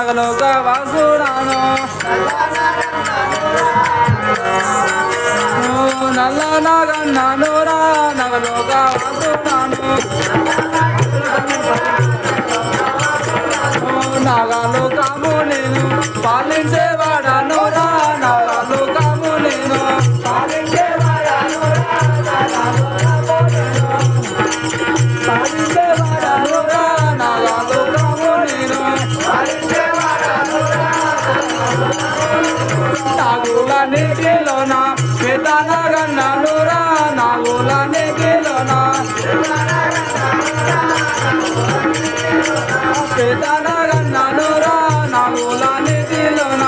నగలోక వాసుడాను నల్ల నాగన్నాను రా నగలోక వాసుడాను నాగాలు కాము నేను పాలించేవాడాను రా నాగాలు కాము నేను పాలించేవాడాను రా నాగాలు కాము నేను నాగుల నీటిలోన పెదనగన్నాను రా నాగుల నీటిలోన పెదనగన్నాను రా నాగుల నీటిలోన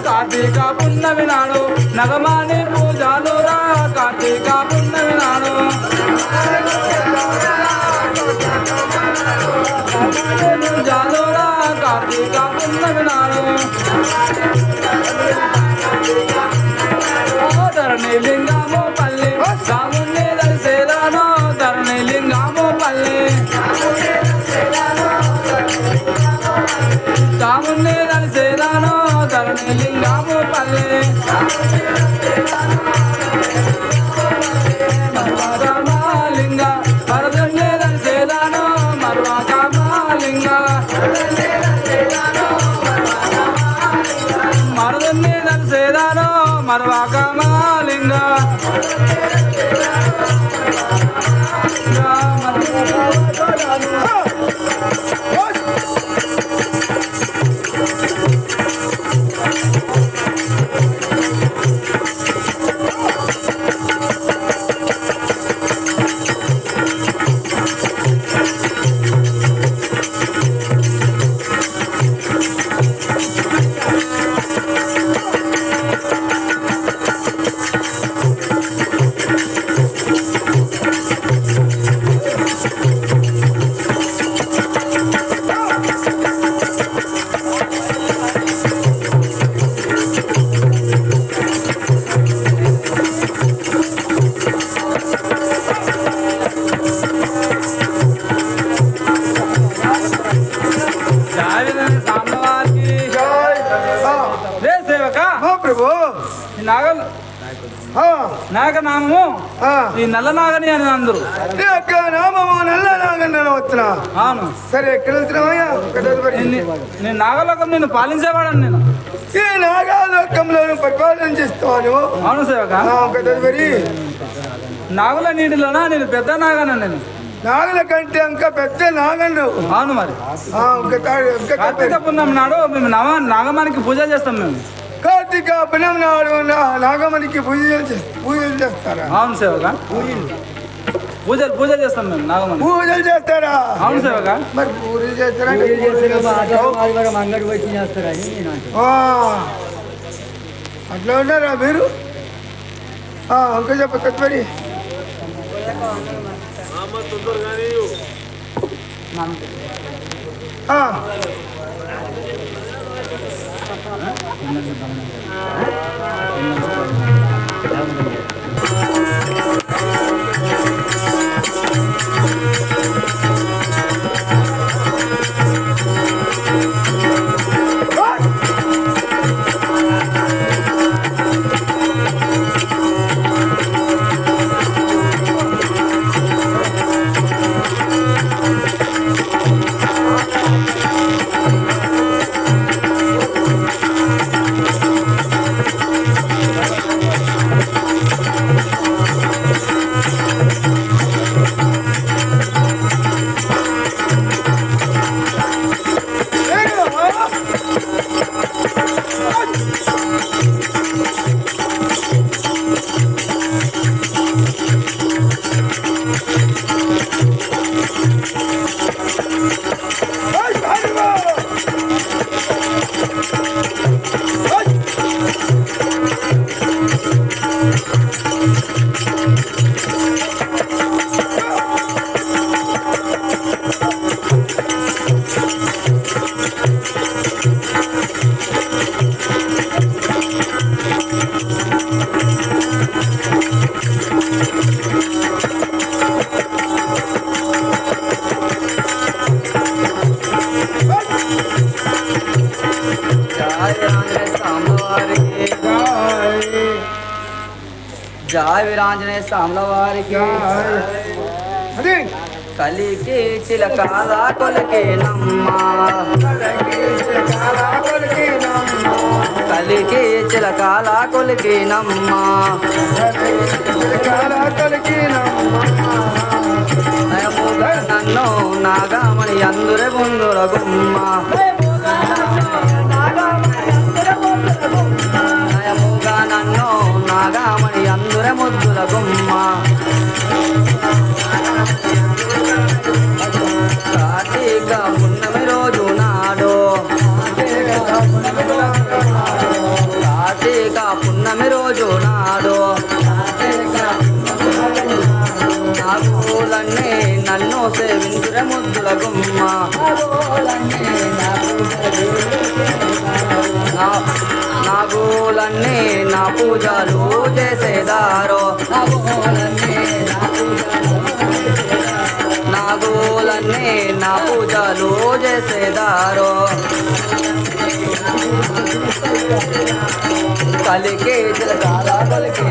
కార్తీక పున్నమి నాడు నగమాని పూజలు రా కార్తీక పున్నమి నాడు పూజలు రా కార్తీక పున్నమి నాడు ధరణి లింగము పల్లి రాముని దర్శేదాను ధరణి లింగము పల్లి రాముని దర్శేదాను ధరణి లింగము పల్లి మర్వాకామాలింగ వరదుని దర్శేదాను మర్వాకామాలింగ మరదుని దర్శేదాను మర్వాకామాలింగ నాగనామము ఈ నల్ల నాగని అని అందరు నామము నల్ల నాగని వస్తున్నా. అవును సరే ఎక్కడ వెళ్తున్నావయ్యా? నేను నాగలోకం నేను పాలించేవాడని నేను ఈ నాగాలోకంలో పరిపాలన చేస్తాను. అవును సేవక. తదుపరి నాగుల నీటిలోనా నేను పెద్ద నాగన నేను నాగుల కంటే ఇంకా పెద్ద నాగండు. అవును మరి కార్తీక పున్నమి నాడు మేము నాగమానికి పూజ చేస్తాం మేము. కార్తీక పున్నమి నాడు నాగమణికి పూజలు చేస్తారా? అవును సేవక. పూజలు చేస్తాం మేము నాగమణి. పూజలు చేస్తారా? అవును సేవక. మరి పూజలు చేస్తారంటే అట్లా ఉన్నారా మీరు? ఇంకా చెప్ప తదుపరి జయ వీరాంజనేయ స్వాముల వారికి అదే కలికి చిలకాల కొలికి నమ్మ కలికి చిలకాల కొలికి నమ్మ నన్ను నాగమణి అందురే ముందుర గుమ్మ నయముగా నన్ను నాగమణి అందురే ముద్దుల గుమ్మ కార్తీక పున్నమి రోజు నాడు కార్తీక పున్నమి రోజు నాడు నాగులన్నీ నన్ను సేవించురే ముద్దుల గుమ్మ నాగులన్నీ నా పూజలు చేసేదారో నాగులన్నీ నా పూజలు చేసేదారో కలికి చిలకాల కలికి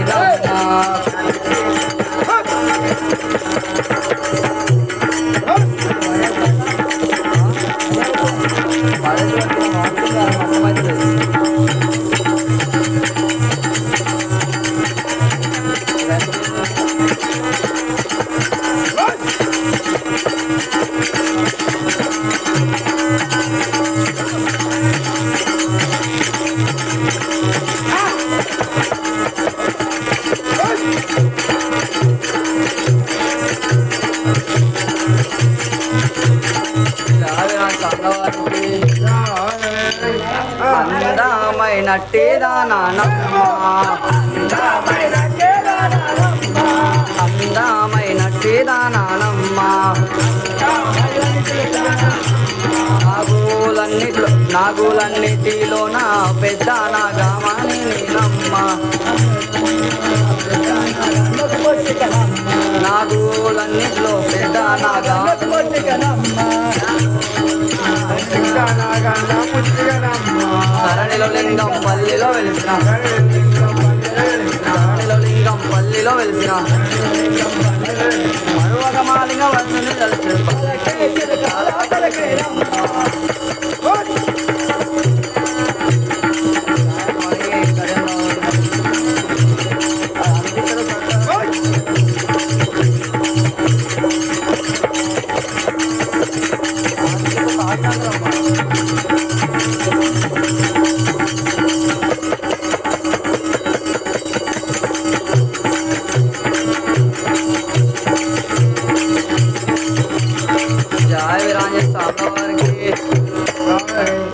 అందమైనట్టే దానమ్మ అందమైనట్టే దానమ్మ నాగులన్నిటిలో నా పెద్ద నాగమణి నేనమ్మ నాగులన్నిటిలో పెద్ద సరణిలో లింగం పల్లిలో వెలిసిన సరణిలో లింగం పల్లిలో వెలిసిన మరువక మాలింగ వస్తుంది కలిసి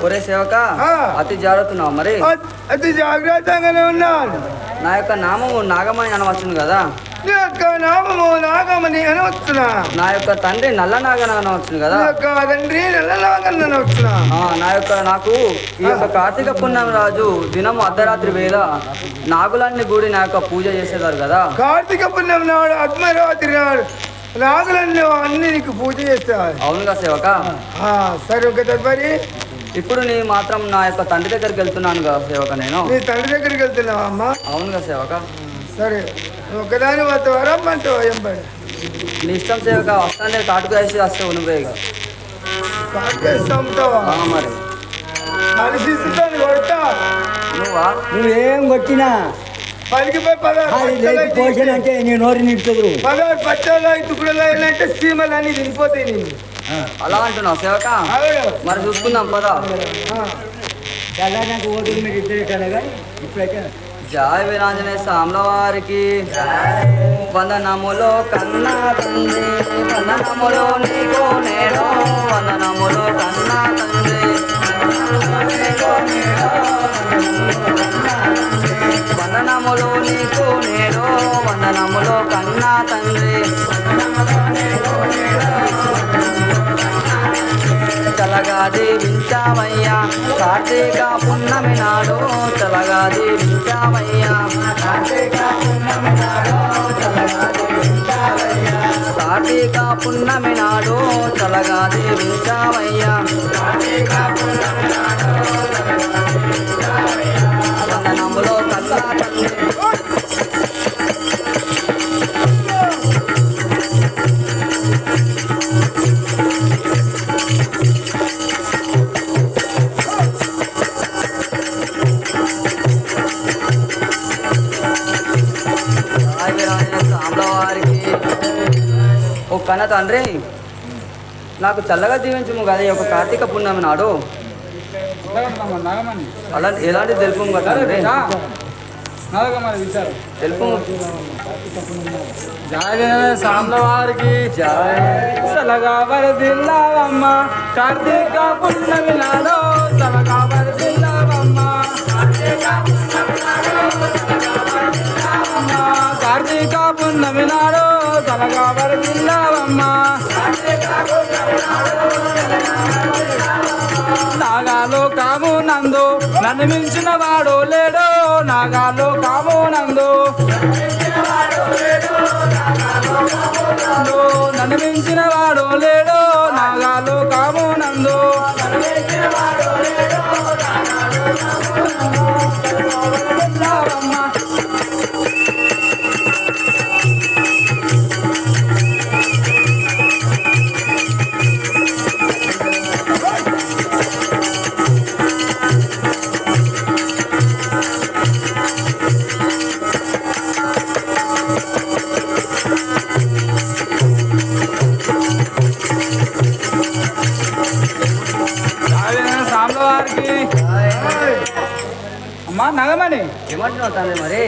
ఒరే సేవక అతి జాగ్రత్తన్నావు మరి అతి జాగ్రత్తగానే ఉన్నాను. నా యొక్క నామము నాగమణి అనవచ్చును కదా. నీ యొక్క నామము నాగమణి అనవచ్చునా. నా యొక్క తండ్రి నల్ల నాగన అనవచ్చును కదా. నీ యొక్క తండ్రి నల్ల నాగన్ అనవచ్చునా. నాకు ఈ యొక్క కార్తీక పున్నమి రాజు దినము అర్ధరాత్రి వేళ నాగులన్నీ కూడి నా యొక్క పూజ చేసేదారు కదా. కార్తీక పున్నమి నాడు అర్ధరాత్రి నాడు నాగులన్నీ అన్ని నీకు పూజ చేస్తారు. అవునుగా సేవక. సరే ఒక తదుపరి ఇప్పుడు నీ మాత్రం నా యొక్క తండ్రి దగ్గరికి వెళ్తున్నాను కదా సేవక. నేను నీ తండ్రి దగ్గరికి వెళ్తున్నావా అమ్మా? అవునుగా సేవక. సరే ఒకదాని వద్ద వరమ్మంటావా ఎంబడి నీ ఇష్టం సేవక. వస్తానే కాటుకు వేసి వస్తే నువ్వే కాటుకేస్తావుతావా? మరి కలిసిస్తాను కొడతా. నువ్వేం కొట్టినా పలికి పోయి 16 పోషన్ అంటే నేను నోరు నిడుతుంది. 16 పచ్చళ్ళు తుకుడులు అంటే సీమలు అన్ని తినిపోతాయి. నేను అలా అంటున్నావు సేవక. మరి చూసుకుందాం పదా. నాకు ఓటుకు మీరు ఇద్దరు కానీ ఇప్పుడైతే జయ వీరాంజనేయ స్వాముల వారికి వందనములో కన్నా తండ్రి, వందనములో నీకు నేడు, వందనములో కన్నా తండ్రి, వందనములో నీకు నేడు, వందనములో కన్నా తండ్రి. చలగా దీవించావయ్యా కార్తీక పున్నమి నాడు, చలగా దీవించావయ్యా కార్తీక పున్నమి నాడు, కార్తీక పున్నమి నాడు చలగా దీవించావయ్యా. నమ్ములో కల్లా తల్లి సాంబవారికి ఓ కన్న తండ్రి నాకు చల్లగా దీవించము కదా ఈ యొక్క కార్తీక పుణ్యమి నాడు అలా ఎలాంటి తెలుపు కదా తండ్రి తెలుపు సాంబవారికి సలగా వరదిల్లావమ్మ కార్తీక పుణ్యమి నాడు సలగా వరదిల్లావమ్మ కార్తీక పుణ్యమి నాడు సలగా వరదిల్లావమ్మ నాగాలో కాము నందు నన్ను మించిన వాడు లేడు నాగాలో కాము నందు నన్ను మించిన వాడు లేడు నాగాలో కాము నందు సాంబవారికి అమ్మా నగమని ఏమంటున్నావు తండ్రి మరి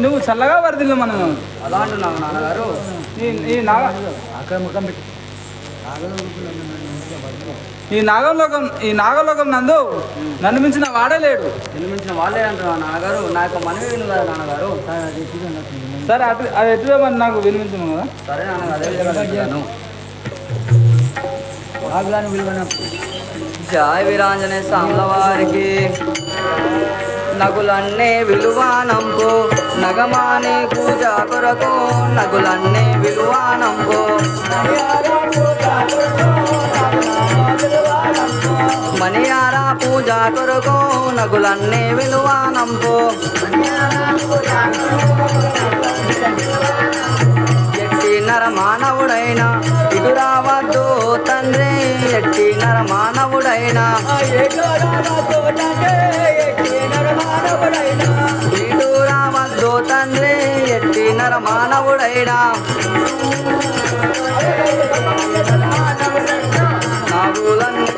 నువ్వు చల్లగా వరదిల్లు మనం అలా అంటున్నావు నాన్నగారు ఈ నాగలోకం నందు నన్ను మించిన వాడలేడు నిర్మించిన వాళ్ళే అంటున్నావు నాన్నగారు నా యొక్క మనవి విను కదా నాన్నగారు సరే అది ఎట్లా మరి నాకు వినిపించను కదా సరే నాన్నగారు అదే విధంగా చెప్తాను. జయ వీరాంజనేయ స్వాముల వారికి నగులన్నే విలువానంపు నగమాని పూజ కొరకు నగులన్నే విలువానంపు మణియారా పూజ కొరకు నగులన్నే విలువానంపు ఎట్టి నర మానవుడైనా ఇటు రావద్దు తండ్రి ఎట్టి నర మానవుడైనా ఇటు రావద్దు తండ్రి ఎట్టి నర మానవుడైనా నాగులన్నీ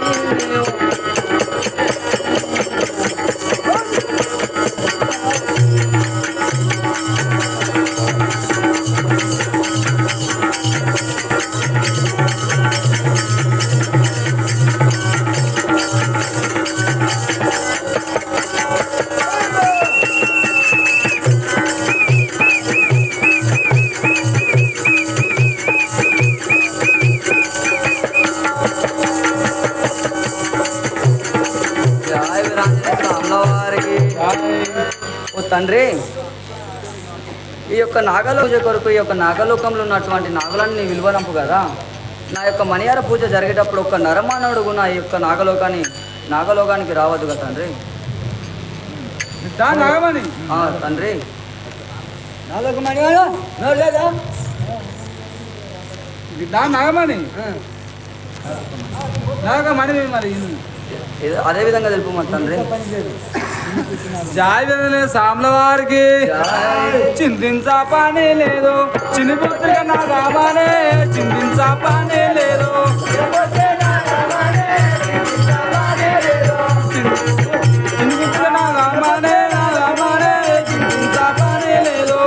ఓ తండ్రి ఈ యొక్క నాగల పూజ కొరకు ఈ యొక్క నాగలోకంలో ఉన్నటువంటి నాగులన్నీ విలువనంపు కదా నా యొక్క మణియార పూజ జరిగేటప్పుడు ఒక్క నరమానవుడు కూడా ఈ యొక్క నాగలోకానికి రావద్దు కదా తండ్రి తండ్రి నాగమణి మరి అదే విధంగా తెలుపు మా తండ్రి జాయిదనే సాంబల వారికి చింతించా పని లేదు చిన్ని పుత్రిక నా రామానే చింతించా పని లేదు చిన్ని పుత్రిక నా రామానే చింతించా పని లేదు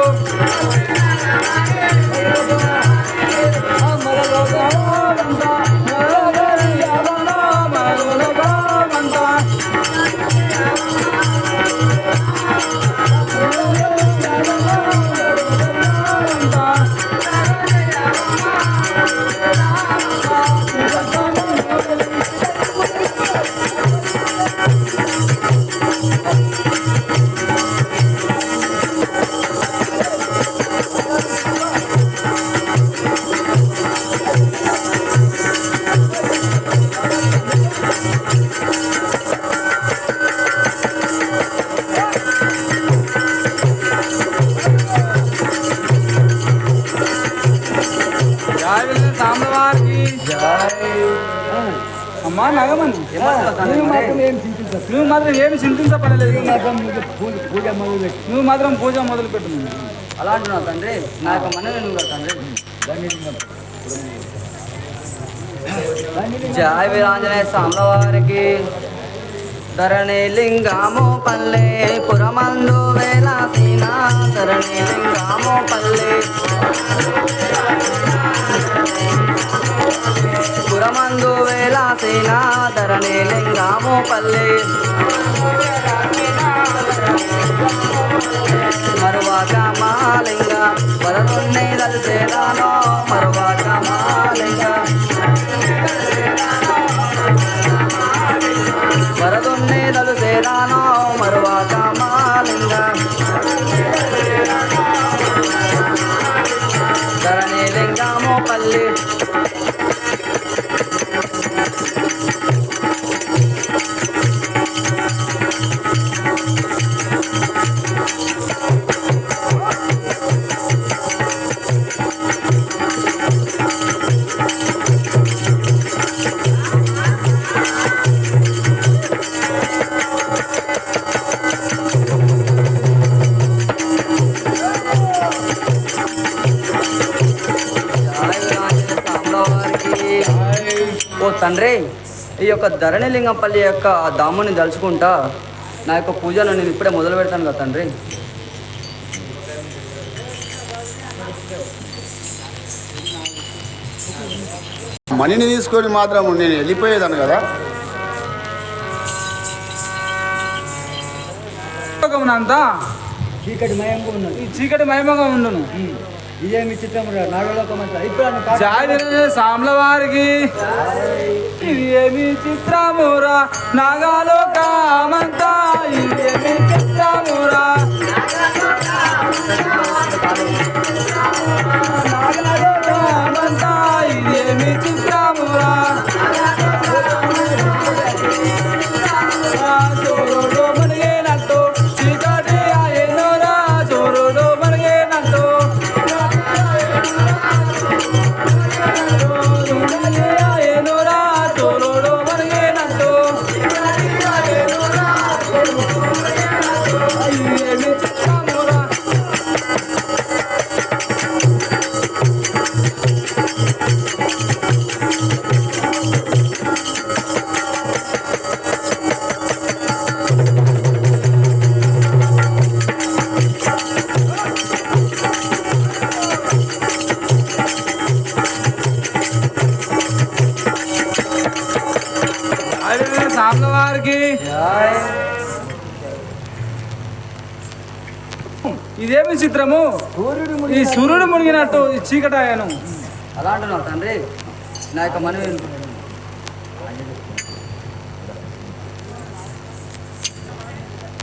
సాంబవారికి అమ్మా నాగమణి నువ్వు మాత్రం ఏమి చింతించపడలేదు నువ్వు మాత్రం పూజ మొదలు పెట్టు అలా అంటున్నావు తండ్రి. నా యొక్క మనవి నువ్వు కదా తండ్రి. జయ వీరాంజనేయ సాంబవారికి. ధరణి లింగము పల్లె పురమందు వేలాసిన ధరణి లింగము పల్లె పురమందు వేలాసిన ధరణి లింగము పల్లె మరువాక మాలింగ వరదున్నే దలిసేదానో మరువాక మాలింగ వరదున్నే దలిసేదానో మరువాక మాలింగ ధరణి లింగము పల్లి ఓ తండ్రి, ఈ యొక్క ధరణిలింగంపల్లి యొక్క దాముని దలుచుకుంటా నా యొక్క పూజను నేను ఇప్పుడే మొదలు పెడతాను కదా తండ్రి. మనీని తీసుకొని మాత్రం నేను వెళ్ళిపోయేదాను కదా. అంతా చీకటి మయంగా ఉన్నది. ఈ చీకటి మహిమగా ఉండును. ఇదేమి చిత్రం నాగలోకం అంతా ఇప్పుడు జాయి సాంబల వారికి ఇది ఏమి చిత్రమురా నాగాలోకమంతా ఇది ఏమి చిత్రమురా నాగాలోకమంతా ఇది ఏమి చిత్రమురా చోరుడు మరిగేనట్టు చీకటి ఆయనోరా చోరుడు మరిగేనట్టు ఆయనోరా చోరుడు మరిగేనట్టు ఏమి చిత్రమురా సాంబల వారికి ఇదేమి చిత్రము ఈ సూర్యుడు మునిగినట్టు ఈ చీకటాయను. అలా అంటున్నావు తండ్రి. నా యొక్క మనవి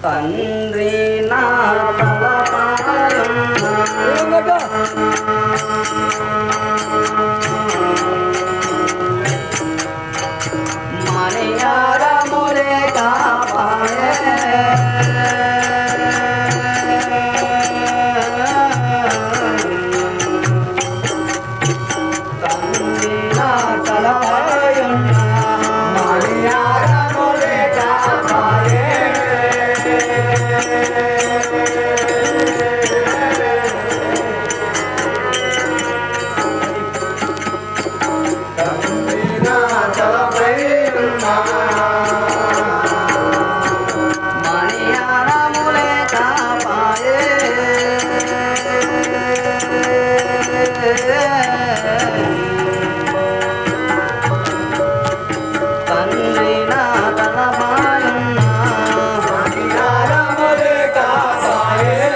తండ్రి నా మణియారములే కాపాడే తండ్రి నా తలపైయున్న మణియారములే కాపాడే మణియారములే కాపాడే తండ్రి నా తలపైయున్న మణియారములే కాపాడే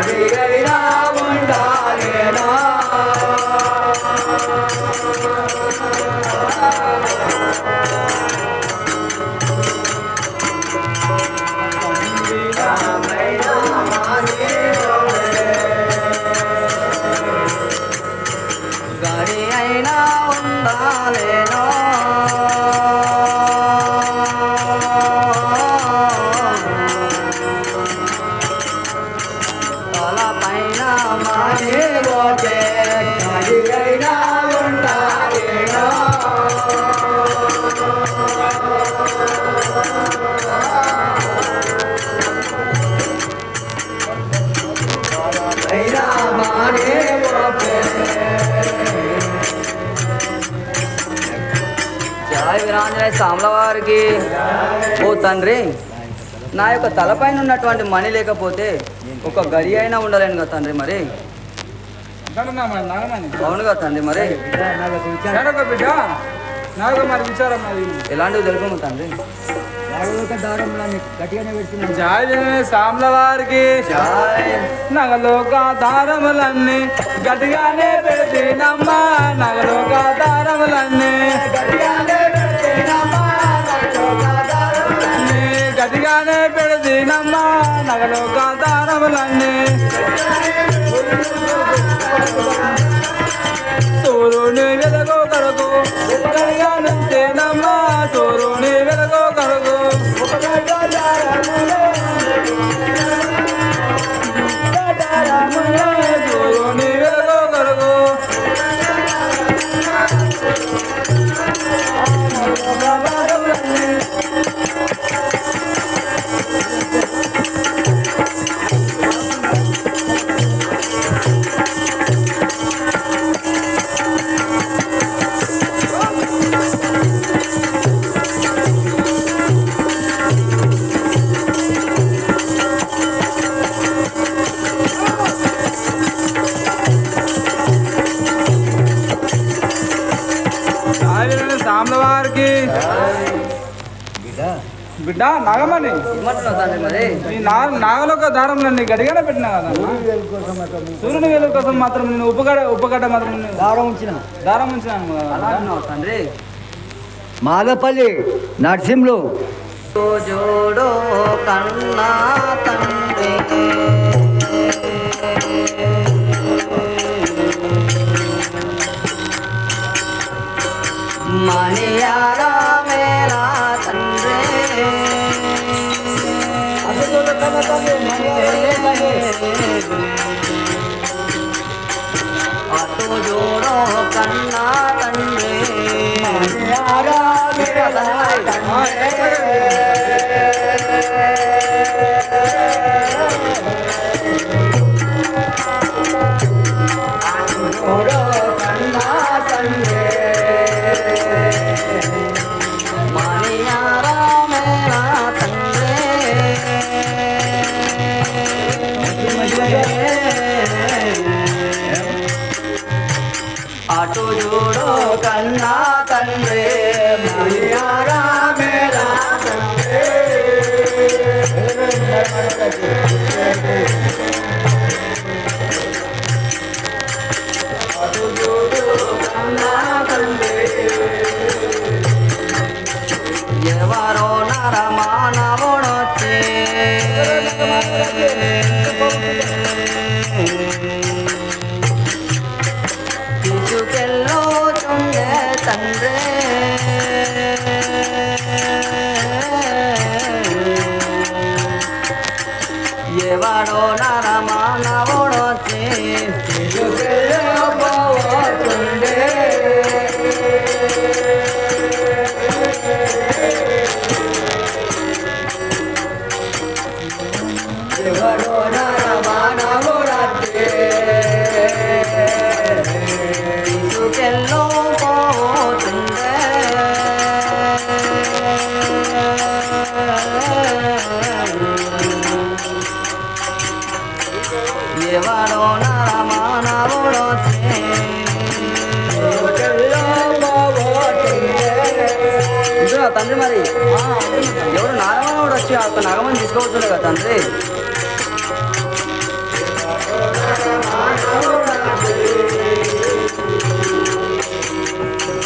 గడిగైనా ఉండాలేనా గడి అయినా ఉండాలేనా తలపైన మానే పోతే గడి అయినా ఉండాలేనా అయినా మానే పోతే జయ వీరాంజనేయ స్వాముల వారికి. ఓ తండ్రి, నా యొక్క తలపైన ఉన్నటువంటి మణి లేకపోతే ఒక గడి అయినా ఉండలేను కదా తండ్రి. మరి నాగమని అవును కదా తండ్రి. మరి సడక బిడ్డ నాకు మరి విచారం అది ఎలాంటివి తెలుపు తండ్రి. నాగలోక దారంలో గట్టిగానే పెడుతున్నాను. జయ సాంల వారికి నగలోక దారములన్నీ గట్టిగానే పెడితేనమ్మా. నగలోక దారములన్నీ గట్టిగానే పెడితేనమ్మా. నగలోక దారములన్నీ సూర్యుని వెలుగు కడుగు ఉపకరిగా నుంచేనమ్మా. సూర్యుని వెలుగు కడుగు సూర్యుని వెలుగు కడుగు సాంల వారికి బిడ్డ నాగమని ఏమంటున్నావు తండ్రి. మరి ఈ నాగలోక దారంలన్నీ గడిగానే పెట్టినా కదా సూర్యుని వెలుగు కోసం మాత్రం నేను ఉపగడ్డ మాత్రం నేను దారం ఉంచిన దారం ఉంచినాను కదా. అలా అంటున్నావు తండ్రి. మాదపల్లి నర్సింహులు జోడో కన్నా తండ్రి మణియారా మేరా తండ్రి అటు జోడో కన్నా తండ్రి మణియారా మేరా అటు చూడు కన్నా తండ్రి మణియారా మేరా తండ్రి అటు చూడు కన్నా తండ్రి ఎవరో నరమానవుడొచ్చి తీసుకెళ్ళుతుండే తండ్రి ఎవడో నరమానవుడొచ్చి తీసుకెళ్ళబోతుండే ఎవడో నరమానవుడొచ్చి తీసుకెళ్ళబోతుండే ఎవడో నరమానవుడొచ్చి ఇదిగో తండ్రి. మరి ఎవడు నాగమనుడు వచ్చి ఆ యొక్క నాగమని తీసుకోవచ్చులే కదా తండ్రి.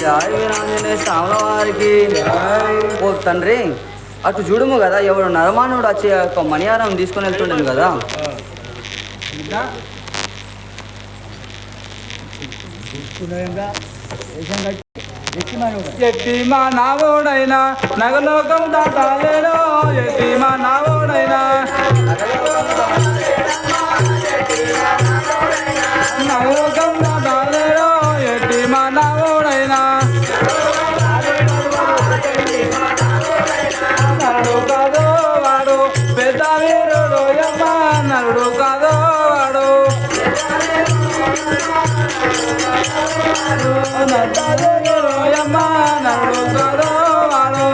జయ వీరాంజనేయ స్వాముల వారికి. ఓ తండ్రి, అటు చూడుము కదా, ఎవడు నరమానవుడు వచ్చి ఆ యొక్క మణిహారం తీసుకొని వెళ్తుండను కదా. ఎత్తి మా నావోడైనా నగలోకం దాటాలేడో, ఎత్తి మా నావోడైనా నగలోకం దాటాలేడో, ఎత్తి మా నావోడైనా నరుడు కాదో వాడు పెద్ద వీరుడు యమ్మ, నరుడు కాదో వాడు యమ్మ, నరుడు కాదో వాడు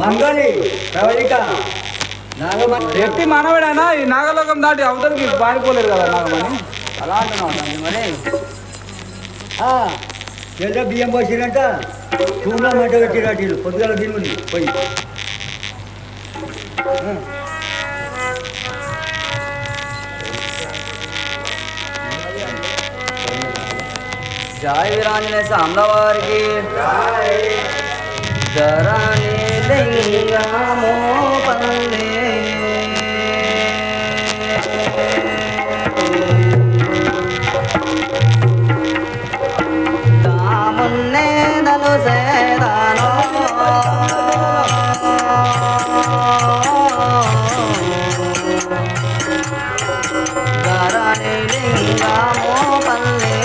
మంగళి ప్రవళిక ఎట్టి మనవడైనా ఈ నాగలోకం దాటి అవతలికి పారిపోలేరు కదా నాగమని. అలా అంటున్నావు తండ్రి మరి. ఎంత బియ్యం పోసిరంట చూడ మంట పెట్టిరాటీలు పొద్దుగల బిల్లుని పోయి. జయ వీరాంజనేయ స్వాముల వారికి. ధరణి లింగమో పల్లె తామున్నే నలు సేదానో ధరణి లింగమో పల్లె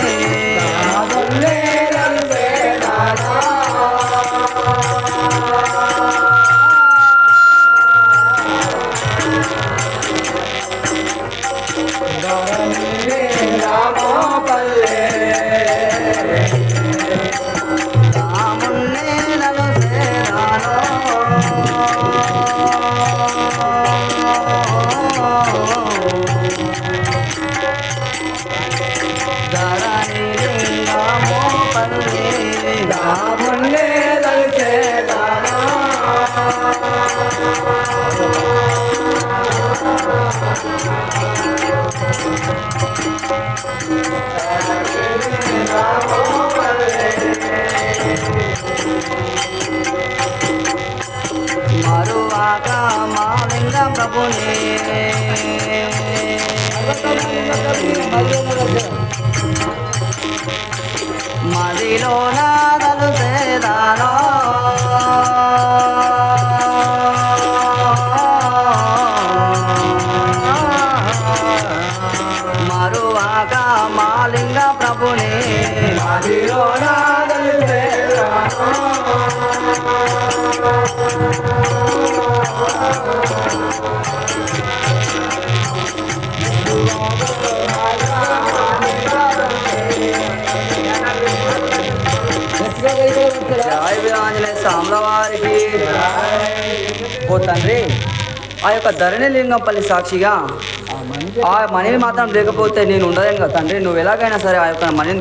తామున్నే నలు సేదానో మరువాక మాలింగ ప్రభుని మదిలో నాదలు సేదానో మరువాక మాలింగ ప్రభుని మదిలో నాదలు సేదానో జయ వీరాంజనేయ స్వాముల వారికి. ఓ తండ్రి, ఆ యొక్క ధరణి లింగంపల్లి సాక్షిగా ఆ మణిని మాత్రం లేకపోతే నేను ఉండలేను కదా తండ్రి. నువ్వు ఎలాగైనా సరే ఆ యొక్క మణిని